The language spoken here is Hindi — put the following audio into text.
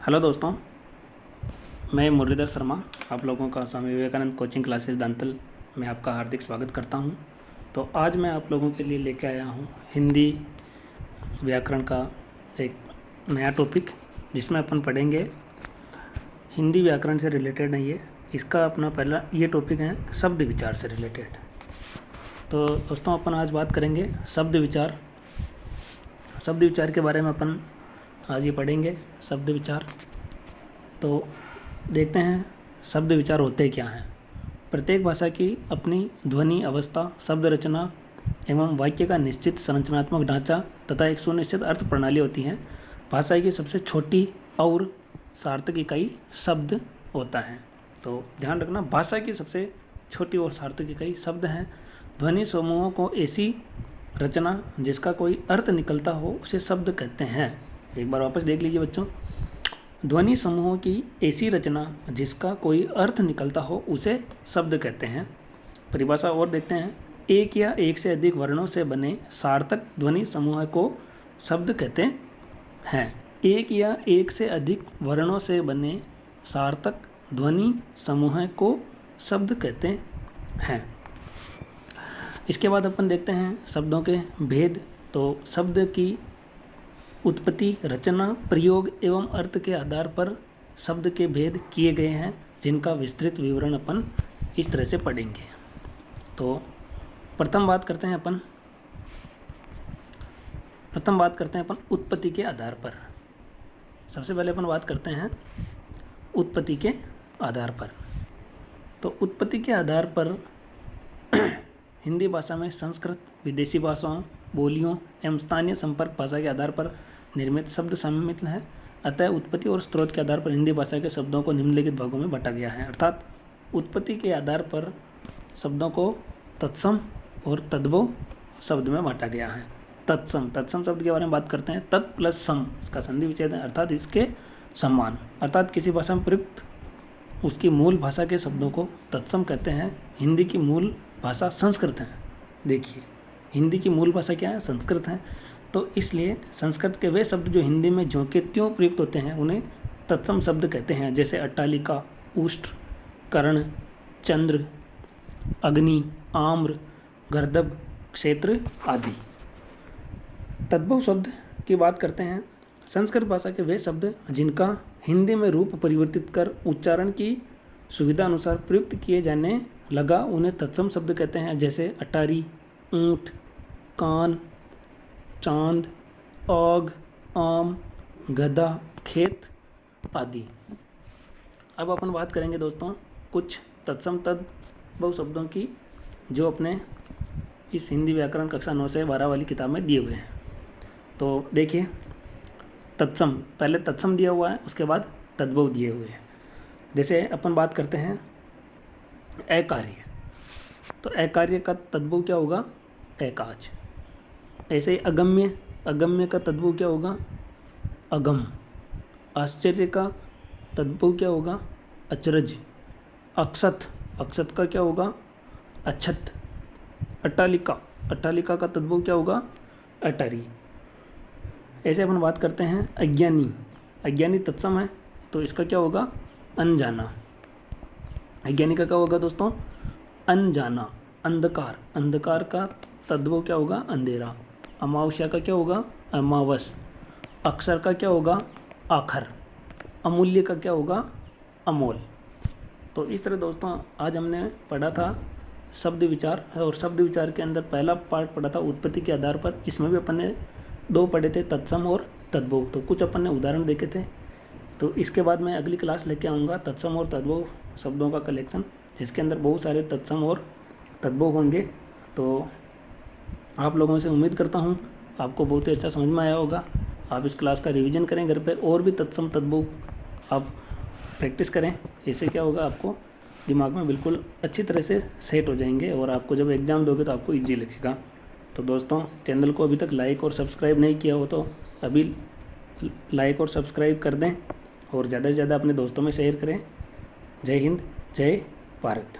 हेलो दोस्तों, मैं मुरलीधर शर्मा आप लोगों का स्वामी विवेकानंद कोचिंग क्लासेस दांतल में आपका हार्दिक स्वागत करता हूं। तो आज मैं आप लोगों के लिए लेके आया हूं हिंदी व्याकरण का एक नया टॉपिक, जिसमें अपन पढ़ेंगे हिंदी व्याकरण से रिलेटेड नहीं है, इसका अपना पहला ये टॉपिक है शब्द विचार से रिलेटेड। तो दोस्तों अपन आज बात करेंगे शब्द विचार के बारे में अपन आज ये पढ़ेंगे शब्द विचार। तो देखते हैं शब्द विचार होते क्या हैं। प्रत्येक भाषा की अपनी ध्वनि अवस्था, शब्द रचना एवं वाक्य का निश्चित संरचनात्मक ढांचा तथा एक सुनिश्चित अर्थ प्रणाली होती है। भाषा की सबसे छोटी और सार्थक इकाई शब्द होता है। तो ध्यान रखना, भाषा की सबसे छोटी और सार्थक इकाई शब्द हैं। ध्वनि समूहों को ऐसी रचना जिसका कोई अर्थ निकलता हो उसे शब्द कहते हैं। एक बार वापस देख लीजिए बच्चों, ध्वनि समूहों की ऐसी रचना जिसका कोई अर्थ निकलता हो उसे शब्द कहते हैं। परिभाषा और देखते हैं, एक या एक से अधिक वर्णों से बने सार्थक ध्वनि समूह को शब्द कहते हैं। एक या एक से अधिक वर्णों से बने सार्थक ध्वनि समूह को शब्द कहते हैं। इसके बाद अपन देखते हैं शब्दों के भेद। तो शब्द की उत्पत्ति, रचना, प्रयोग एवं अर्थ के आधार पर शब्द के भेद किए गए हैं, जिनका विस्तृत विवरण अपन इस तरह से पढ़ेंगे। तो प्रथम बात करते हैं अपन उत्पत्ति के आधार पर। सबसे पहले अपन बात करते हैं उत्पत्ति के आधार पर। तो उत्पत्ति के आधार पर हिंदी भाषा में संस्कृत, विदेशी भाषाओं, बोलियों एवं स्थानीय संपर्क भाषा के आधार पर निर्मित शब्द सम्मिलित हैं। अतः उत्पत्ति और स्रोत के आधार पर हिंदी भाषा के शब्दों को निम्नलिखित भागों में बांटा गया है। अर्थात उत्पत्ति के आधार पर शब्दों को तत्सम और तद्भव शब्द में बांटा गया है। तत्सम शब्द के बारे में बात करते हैं। तत् प्लस सम, इसका संधि विच्छेद है, अर्थात इसके समान। अर्थात किसी भाषा में प्रयुक्त उसकी मूल भाषा के शब्दों को तत्सम कहते हैं। हिंदी की मूल भाषा संस्कृत है। देखिए, हिंदी की मूल भाषा क्या है? संस्कृत है। तो इसलिए संस्कृत के वे शब्द जो हिंदी में ज्यों के त्यों प्रयुक्त होते हैं उन्हें तत्सम शब्द कहते हैं। जैसे अट्टालिका, उष्ट्र, कर्ण, चंद्र, अग्नि, आम्र, गर्दभ, क्षेत्र आदि। तद्भव शब्द की बात करते हैं। संस्कृत भाषा के वे शब्द जिनका हिंदी में रूप परिवर्तित कर उच्चारण की सुविधा अनुसार प्रयुक्त किए जाने लगा उन्हें तत्सम शब्द कहते हैं। जैसे अटारी, ऊँट, कान, चांद, आग, आम, गधा, खेत आदि। अब अपन बात करेंगे दोस्तों कुछ तत्सम तद्भव शब्दों की, जो अपने इस हिंदी व्याकरण कक्षा 9 से 12 वाली किताब में दिए हुए हैं। तो देखिए, तत्सम, पहले तत्सम दिया हुआ है, उसके बाद तद्भव दिए हुए हैं। जैसे अपन बात करते हैं अकार्य, तो अकार्य का तद्भव क्या होगा? अकाज। ऐसे ही अगम्य का तद्भव क्या होगा? अगम। आश्चर्य का तद्भव क्या होगा? अचरज। अक्षत का क्या होगा? अक्षत। अट्टालिका का तद्भव क्या होगा? अटारी। ऐसे अपन बात करते हैं अज्ञानी तत्सम है, तो इसका क्या होगा? अनजाना। अज्ञानी का क्या होगा दोस्तों? अनजाना। अंधकार का तद्भव क्या होगा? अंधेरा। अमावस्या का क्या होगा? अमावस। अक्षर का क्या होगा? आखर। अमूल्य का क्या होगा? अमोल। तो इस तरह दोस्तों आज हमने पढ़ा था शब्द विचार, और शब्द विचार के अंदर पहला पार्ट पढ़ा था उत्पत्ति के आधार पर। इसमें भी अपन ने 2 पढ़े थे, तत्सम और तद्भव। तो कुछ अपन ने उदाहरण देखे थे। तो इसके बाद मैं अगली क्लास लेके आऊँगा तत्सम और तद्भव शब्दों का कलेक्शन, जिसके अंदर बहुत सारे तत्सम और तद्भव होंगे। तो आप लोगों से उम्मीद करता हूँ आपको बहुत ही अच्छा समझ में आया होगा। आप इस क्लास का रिवीजन करें घर पे, और भी तत्सम तद्भव आप प्रैक्टिस करें। इससे क्या होगा, आपको दिमाग में बिल्कुल अच्छी तरह से सेट हो जाएंगे, और आपको जब एग्ज़ाम दोगे तो आपको ईजी लगेगा। तो दोस्तों, चैनल को अभी तक लाइक और सब्सक्राइब नहीं किया हो तो अभी लाइक और सब्सक्राइब कर दें, और ज़्यादा से ज़्यादा अपने दोस्तों में शेयर करें। जय हिंद, जय भारत।